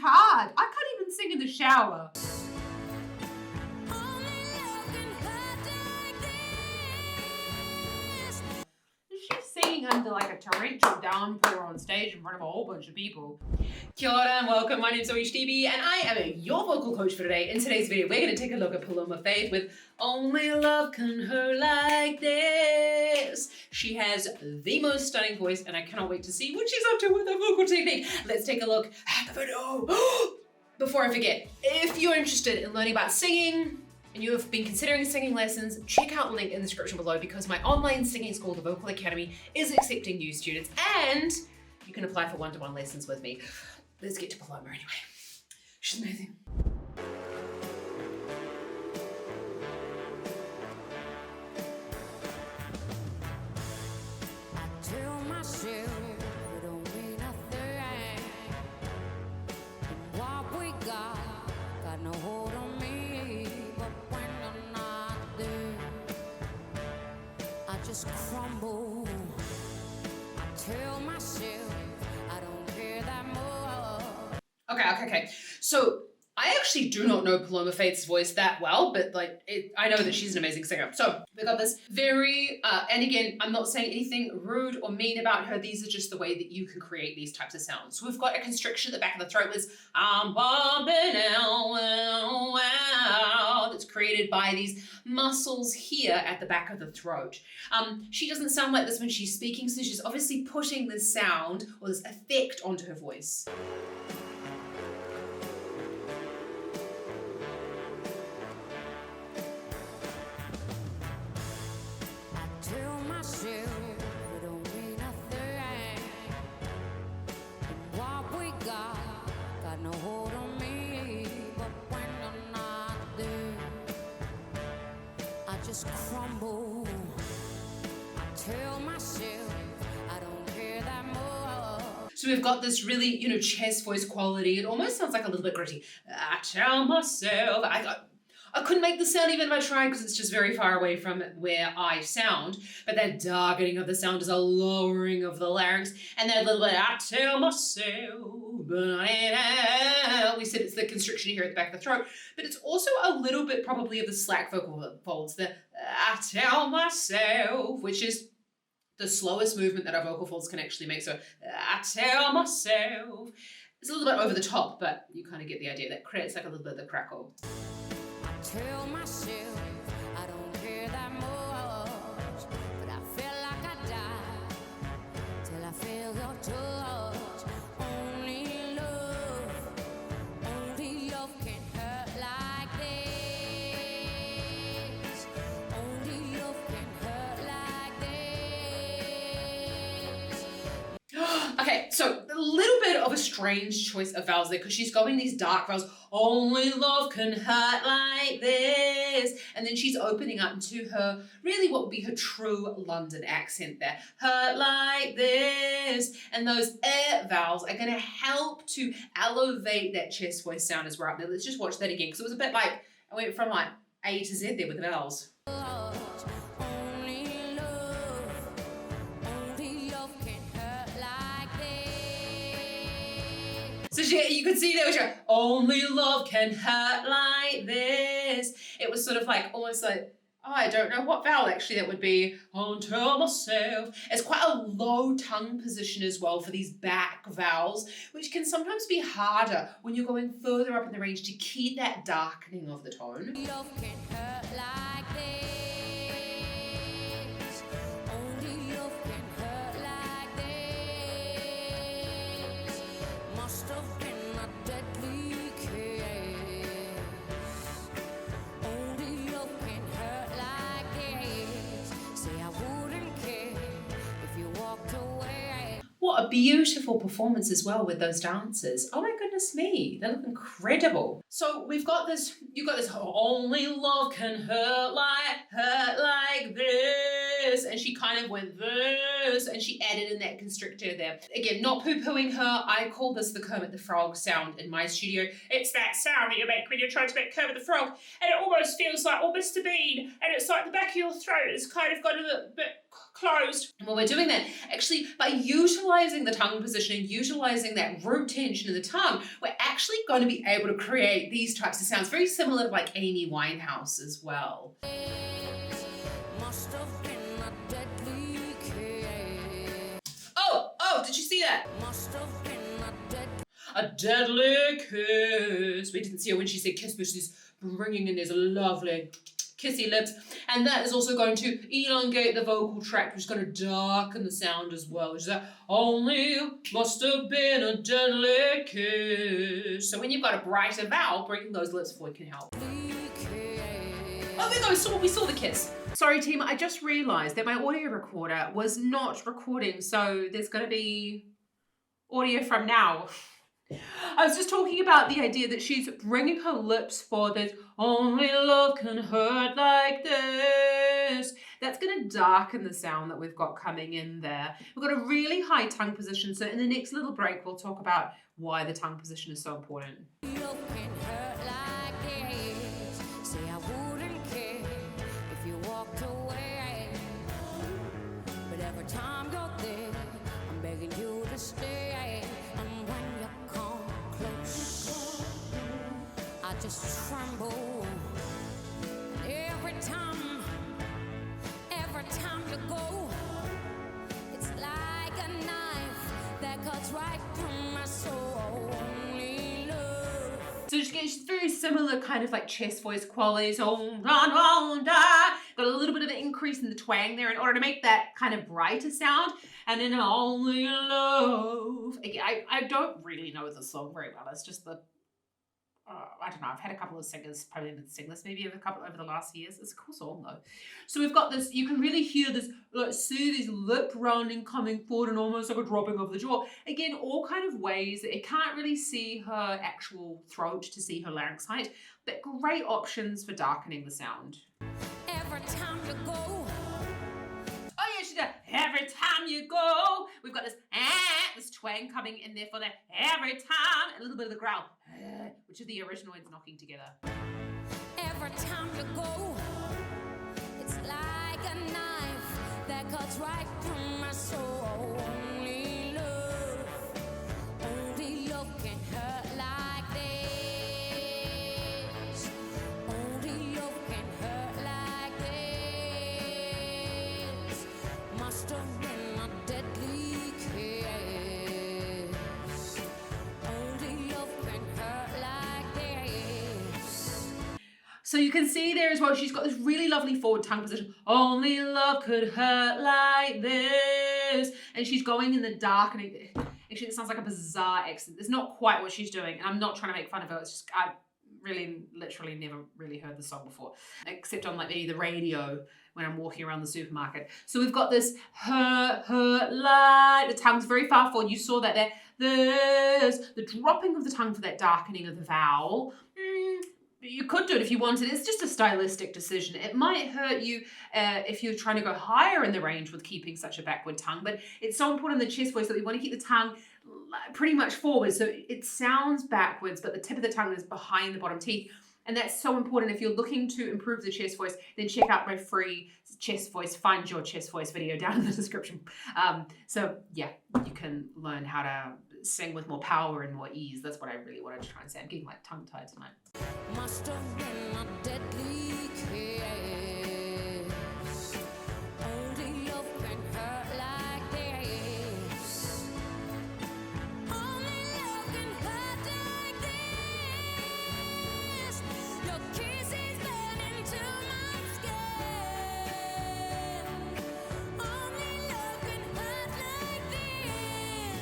hard. I can't even sing in the shower. She's singing under like a torrential downpour on stage in front of a whole bunch of people. Kia ora and welcome, my name's ZoeStibi and I am your vocal coach for today. In today's video, we're going to take a look at Paloma with Only Love Can Hurt Like This. She has the most stunning voice and I cannot wait to see what she's up to with her vocal technique. Let's take a look at the video. Before I forget, if you're interested in learning about singing, and you have been considering singing lessons, check out the link in the description below because my online singing school, the Vocal Academy, is accepting new students and you can apply for one-to-one lessons with me. Let's get to Paloma anyway. She's amazing. I tell myself it don't mean nothing. What we got no hold on me. Just crumble. I tell myself I don't care that much. Okay. So I actually do not know Paloma Faith's voice that well, but I know that she's an amazing singer. So we got this very, and again, I'm not saying anything rude or mean about her. These are just the way that you can create these types of sounds. So we've got a constriction at the back of the throat with I'm bumping out, wow, that's created by these muscles here at the back of the throat. She doesn't sound like this when she's speaking, so she's obviously putting this sound or this effect onto her voice. No hold on me, but when you're not there, I just crumble. I tell myself I don't care that much. So we've got this really, chest voice quality. It almost sounds like a little bit gritty. I tell myself, I couldn't make the sound even if I tried because it's just very far away from where I sound. But that darkening of the sound is a lowering of the larynx. And that little bit, I tell myself, we said it's the constriction here at the back of the throat. But it's also a little bit probably of the slack vocal folds. The I tell myself, which is the slowest movement that our vocal folds can actually make. So I tell myself. It's a little bit over the top, but you kind of get the idea. That creates like a little bit of the crackle. Tell myself I don't care that much, but I feel like I died till I feel your touch. Only love can hurt like this. Only love can hurt like this. Okay, so a little bit of a strange choice of vowels there because she's going these dark vowels. Only love can hurt like this. And then she's opening up into her, really what would be her true London accent there. Hurt like this. And those vowels are going to help to elevate that chest voice sound as we're up there. Let's just watch that again because it was a bit like, I went from like A to Z there with the vowels. So you could see there was your only love can hurt like this. It was sort of like almost like, oh, I don't know what vowel actually that would be. I'll tell myself. It's quite a low tongue position as well for these back vowels, which can sometimes be harder when you're going further up in the range to keep that darkening of the tone. Love can hurt like this. Only love can hurt like this. Must have been a deadly kiss. Only love can hurt like this. Say I wouldn't care if you walked away. What a beautiful performance as well with those dancers. Oh my goodness me, they look incredible. So we've got this, you've got this only love can hurt like this. And she kind of went this and she added in that constrictor there. Again, not poo-pooing her. I call this the Kermit the Frog sound in my studio. It's that sound that you make when you're trying to make Kermit the Frog. And it almost feels like, oh, Mr. Bean. And it's like the back of your throat is kind of got a little bit closed. And when we're doing that, actually by utilizing the tongue position and utilizing that root tension in the tongue, we're actually actually going to be able to create these types of sounds, very similar to like Amy Winehouse as well. Must have been a deadly kiss. Oh, did you see that? Must have been A deadly kiss. We didn't see her when she said kiss, but she's bringing in these lovely kissy lips. And that is also going to elongate the vocal tract, which is going to darken the sound as well. Which is that only must have been a deadly kiss. So when you've got a brighter vowel, bringing those lips forward can help. Oh, there goes. We saw the kiss. Sorry, team. I just realized that my audio recorder was not recording. So there's going to be audio from now. I was just talking about the idea that she's bringing her lips forward. There's only love can hurt like this. That's going to darken the sound that we've got coming in there. We've got a really high tongue position. So in the next little break, we'll talk about why the tongue position is so important. love can hurt like this. Say I wouldn't care if you walked away. But every time you're there, I'm begging you to stay. And when you come close, I just tremble. Every time you go, it's like a knife that cuts right through my soul. Only love. So she's very similar kind of like chest voice qualities. Got a little bit of an increase in the twang there in order to make that kind of brighter sound. And then only love. Again, I don't really know the song very well. It's just the I don't know, I've had a couple of singers probably sing this maybe over the last years. It's a cool song though. So we've got this, you can really hear this, like see this lip rounding coming forward and almost like a dropping of the jaw. Again, all kind of ways that it can't really see her actual throat to see her larynx height, but great options for darkening the sound. Every time you go. Oh yeah, she does. Every time you go. We've got this twang coming in there for that every time. A little bit of the growl, which are the original ones knocking together. Every time you go, it's like a knife that cuts right through my soul. Only love can hurt like this. Only love can hurt like this. Must have been a deadly kiss. Only love can hurt like this. So you can see there as well, she's got this really lovely forward tongue position. Only love could hurt like this. And she's going in the darkening. Actually, it sounds like a bizarre accent. It's not quite what she's doing. And I'm not trying to make fun of her. It's just, I really, literally never really heard the song before. Except on like maybe the radio when I'm walking around the supermarket. So we've got this hurt like, the tongue's very far forward. You saw that there. There's the dropping of the tongue for that darkening of the vowel. You could do it if you wanted. It's just a stylistic decision. It might hurt you if you're trying to go higher in the range with keeping such a backward tongue, but it's so important in the chest voice that we want to keep the tongue pretty much forward. So it sounds backwards, but the tip of the tongue is behind the bottom teeth. And that's so important. If you're looking to improve the chest voice, then check out my free chest voice, find your chest voice video down in the description. So yeah, you can learn how to sing with more power and more ease. That's what I really wanted to try and say. I'm getting my tongue tied tonight. Must have been a deadly kiss. Only love can hurt like this. Only love can hurt like this. Your kiss is burning to my skin. Only love can hurt like this.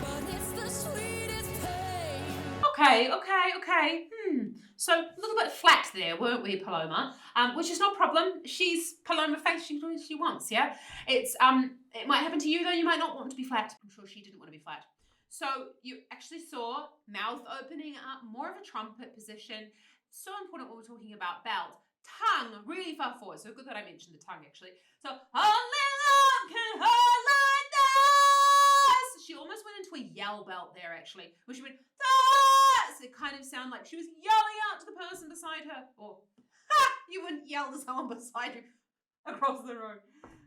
But it's the sweetest pain. Okay. So a little bit flat there, weren't we, Paloma? Which is no problem. She's Paloma face. She can do what she wants, yeah? It might happen to you, though. You might not want to be flat. I'm sure she didn't want to be flat. So you actually saw mouth opening up, more of a trumpet position. So important when we're talking about belt. Tongue really far forward. So good that I mentioned the tongue, actually. So, only love can hurt like this. She almost went into a yell belt there, actually. Where she went, this. It kind of sounded like she was yelling out to the person beside her. Or, you wouldn't yell to someone beside you across the road.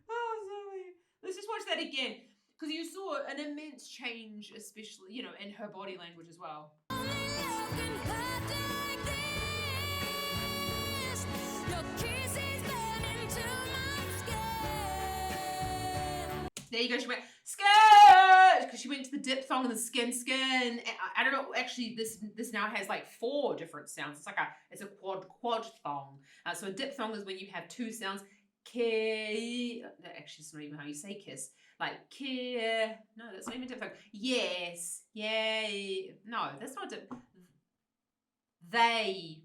Oh, Zoe. Let's just watch that again. Because you saw an immense change, especially, you know, in her body language as well. There you go, she went, skirt! Because she went to the diphthong and the skin. I don't know, actually, this now has like 4 different sounds. It's a quad thong. So a diphthong is when you have 2 sounds. Actually, it's not even how you say kiss. Like, no, that's not even diphthong. Yes, yay. No, that's not they.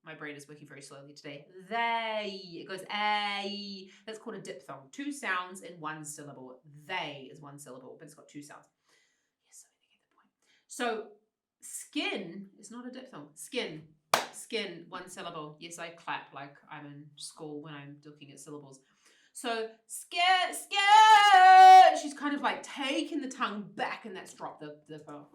My brain is working very slowly today. They. It goes a. That's called a diphthong. 2 sounds in 1 syllable. They is 1 syllable, but it's got 2 sounds. Yes, I think I get the point. So skin is not a diphthong. Skin, 1 syllable. Yes, I clap like I'm in school when I'm looking at syllables. So scared. She's kind of like taking the tongue back, and that's dropped the phone.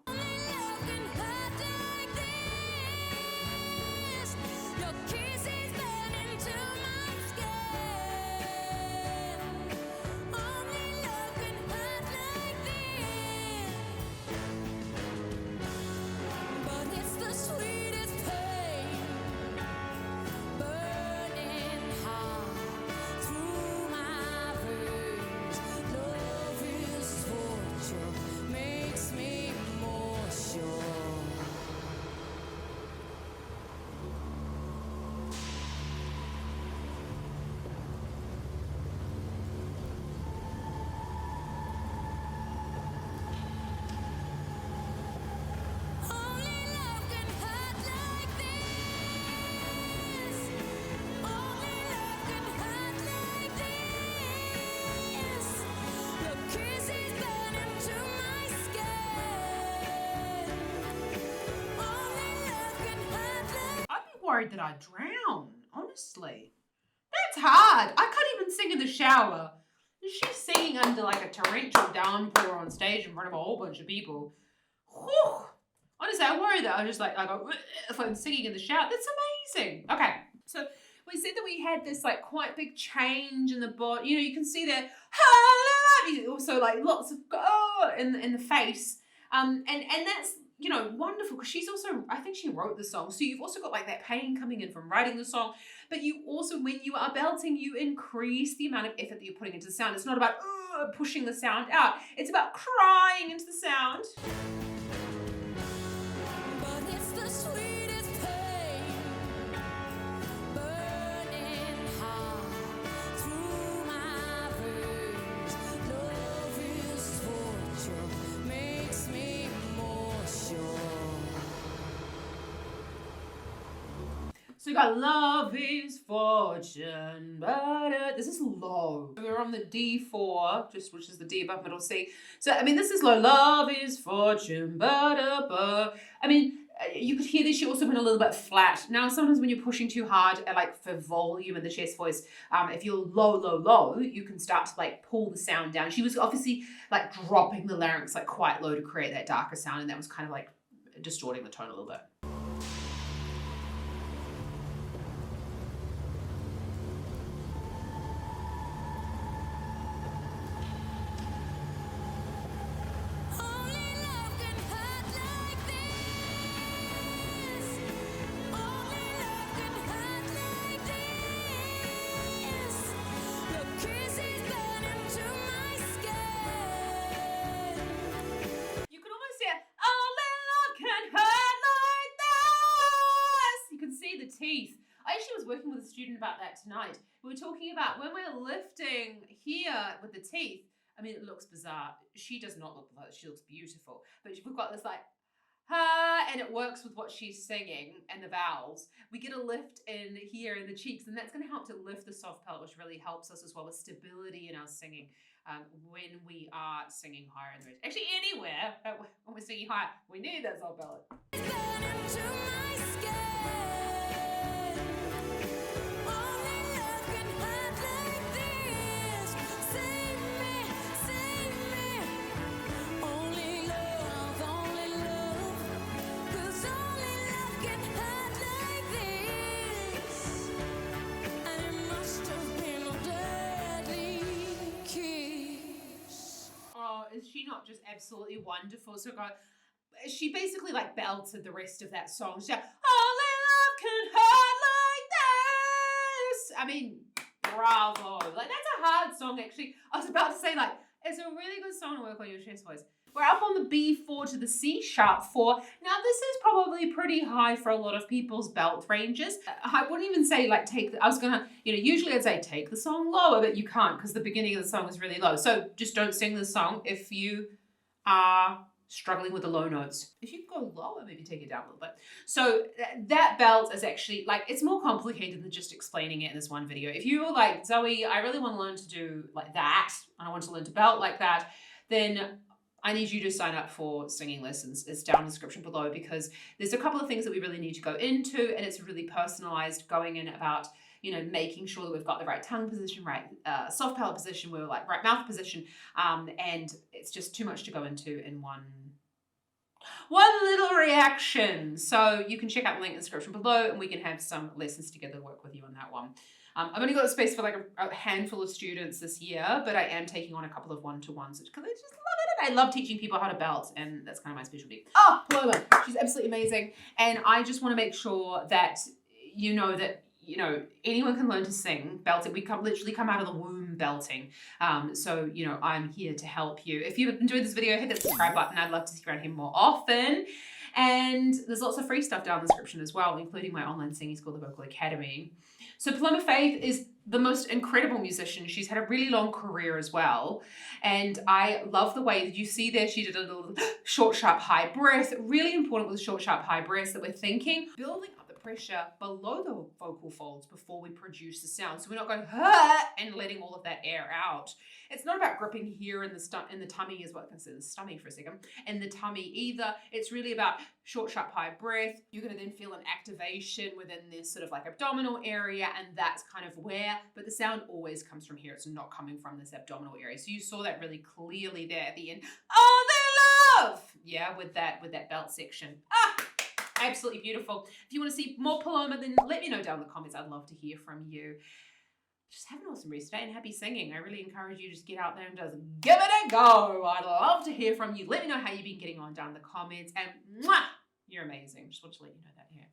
Worried that I'd drown, honestly. That's hard. I can't even sing in the shower. She's singing under like a torrential downpour on stage in front of a whole bunch of people. Whew. Honestly, I worry that I just like, I go, if I'm singing in the shower. That's amazing. Okay, so we said that we had this like quite big change in the body. You know, you can see that also like lots of in the face. And that's, you know, wonderful, because she's also, I think she wrote the song, so you've also got like that pain coming in from writing the song, but you also, when you are belting, you increase the amount of effort that you're putting into the sound. It's not about pushing the sound out, it's about crying into the sound. But it's the sweetest pain, burning hot through my veins. Love is torture, makes me more sure. So you got love is fortune, but this is low. We're on the D4, which is the D above middle C. So, I mean, this is low. Love is fortune, but. I mean, you could hear this. She also went a little bit flat. Now, sometimes when you're pushing too hard, like for volume in the chest voice, if you're low, you can start to like pull the sound down. She was obviously like dropping the larynx like quite low to create that darker sound, and that was kind of like distorting the tone a little bit. Teeth. I actually was working with a student about that tonight. We were talking about when we're lifting here with the teeth. I mean, it looks bizarre. She does not look bizarre. She looks beautiful. But we've got this like, and it works with what she's singing and the vowels. We get a lift in here in the cheeks, and that's going to help to lift the soft palate, which really helps us as well with stability in our singing when we are singing higher in the range. Actually, anywhere when we're singing high, we need that soft palate. absolutely wonderful. So she basically like belted the rest of that song. She's like, only love can hurt like this. I mean, bravo. Like, that's a hard song, actually. I was about to say, like, it's a really good song to work on your chest voice. We're up on the B4 to the C sharp 4. Now, this is probably pretty high for a lot of people's belt ranges. I wouldn't even say, like, usually I'd say take the song lower, but you can't because the beginning of the song is really low. So just don't sing the song if you are struggling with the low notes. If you can go lower, maybe take it down a little bit. So that belt is actually, like, it's more complicated than just explaining it in this one video. If you were like, Zoe, I really want to learn to do like that, and I want to learn to belt like that, then I need you to sign up for singing lessons. It's down in the description below, because there's a couple of things that we really need to go into, and it's really personalized, going in about, you know, making sure that we've got the right tongue position, right soft palate position, we're like right mouth position, and it's just too much to go into in one little reaction. So you can check out the link in the description below, and we can have some lessons together to work with you on that one. I've only got space for like a handful of students this year, but I am taking on a couple of one-to-ones because I just love it. I love teaching people how to belt, and that's kind of my specialty. Oh, Paloma, she's absolutely amazing. And I just want to make sure that you know that, you know, anyone can learn to sing, belting. We literally come out of the womb belting. So, you know, I'm here to help you. If you've enjoyed this video, hit that subscribe button. I'd love to see you around here more often. And there's lots of free stuff down in the description as well, including my online singing school, the Vocal Academy. So Paloma Faith is the most incredible musician. She's had a really long career as well. And I love the way that you see there, she did a little short, sharp, high breath. Really important with the short, sharp, high breaths that we're thinking, building up the pressure below the vocal folds before we produce the sound. So we're not going and letting all of that air out. It's not about gripping here in the tummy, is what I consider the stomach for a second, and the tummy either. It's really about short, sharp, high breath. You're going to then feel an activation within this sort of like abdominal area, and that's kind of where, but the sound always comes from here. It's not coming from this abdominal area. So you saw that really clearly there at the end. Oh, they love! Yeah, with that belt section. Absolutely beautiful. If you want to see more Paloma, then let me know down in the comments. I'd love to hear from you. Just have an awesome rest today and happy singing. I really encourage you to just get out there and just give it a go. I'd love to hear from you. Let me know how you've been getting on down in the comments. And mwah, you're amazing. Just want to let you know that here.